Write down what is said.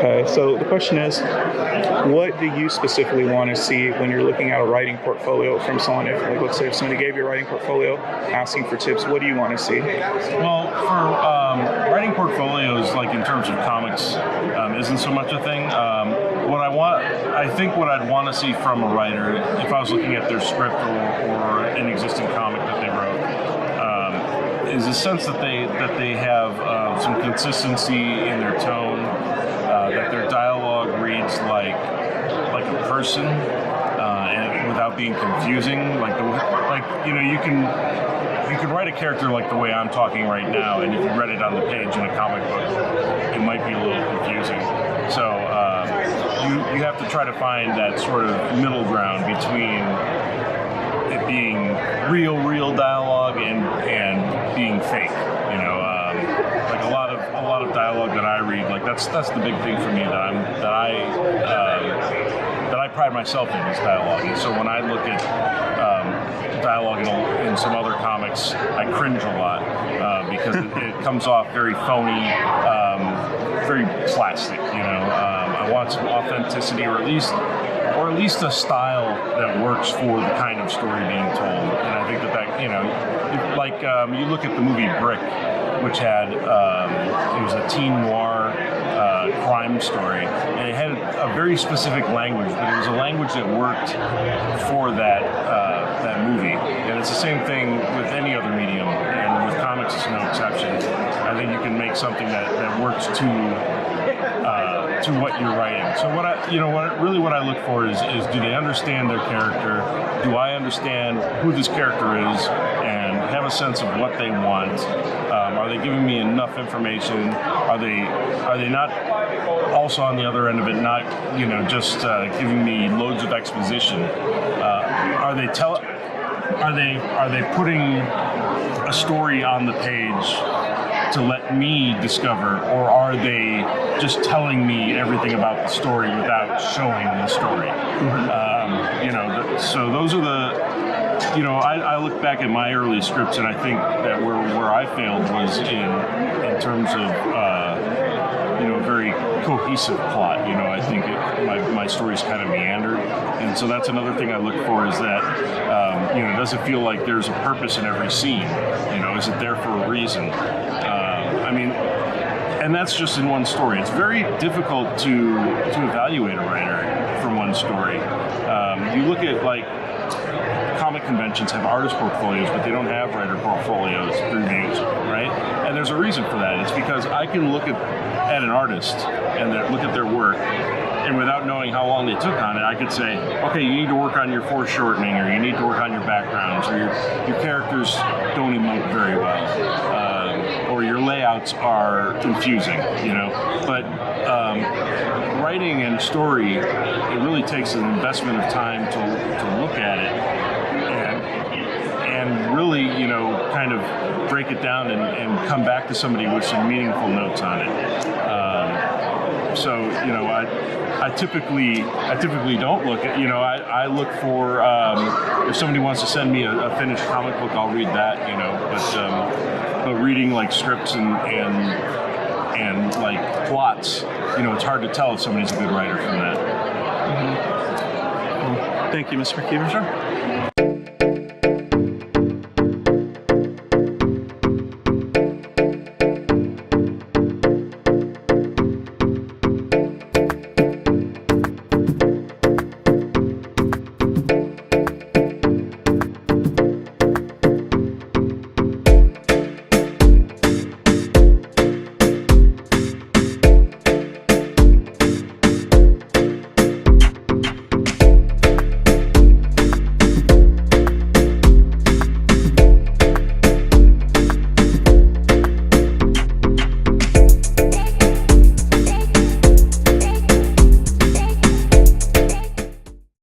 Okay, so the question is, what do you specifically want to see when you're looking at a writing portfolio from someone? If, like, let's say if somebody gave you a writing portfolio asking for tips, what do you want to see? Well, for writing portfolios, like in terms of comics, isn't so much a thing. What I'd want to see from a writer, if I was looking at their script or an existing comic that they wrote, is a sense that they have some consistency in their tone, that their dialogue reads like a person, and without being confusing. You can write a character like the way I'm talking right now, and if you read it on the page in a comic book, it might be a little confusing. So you have to try to find that sort of middle ground between it being real dialogue and being fake. Like a lot of dialogue that I read, like that's the big thing for me that I pride myself in is dialogue. And so when I look at dialogue in some other comics, I cringe a lot because it comes off very phony, very plastic. I want some authenticity, or at least a style that works for the kind of story being told. And I think that you look at the movie Brick, which had it was a teen noir crime story, and it had a very specific language, but it was a language that worked for that movie. And it's the same thing with any other medium, and with comics it's no exception. I think you can make something that works to what you're writing. So what I look for is do they understand their character? Do I understand who this character is and have a sense of what they want? Are they giving me enough information? Are they not also on the other end of it, not just giving me loads of exposition? Are they putting a story on the page to let me discover, or are they just telling me everything about the story without showing the story? So those are I look back at my early scripts, and I think that where I failed was in terms of a very cohesive plot. I think my stories kind of meandered, and so that's another thing I look for is that does it feel like there's a purpose in every scene? Is it there for a reason? And that's just in one story. It's very difficult to evaluate a writer from one story. You look at comic conventions have artist portfolios, but they don't have writer portfolios reviews, right? And there's a reason for that. It's because I can look at an artist and look at their work, and without knowing how long they took on it, I could say, okay, you need to work on your foreshortening, or you need to work on your backgrounds, or your characters don't emote very well, or your layouts are confusing, But writing and story, it really takes an investment of time to look at it and really, kind of break it down and come back to somebody with some meaningful notes on it. I typically don't look at, I look for, if somebody wants to send me a finished comic book, I'll read that, but reading scripts and plots, it's hard to tell if somebody's a good writer from that. Mm-hmm. Well, thank you, Mr. McKeever. Sure.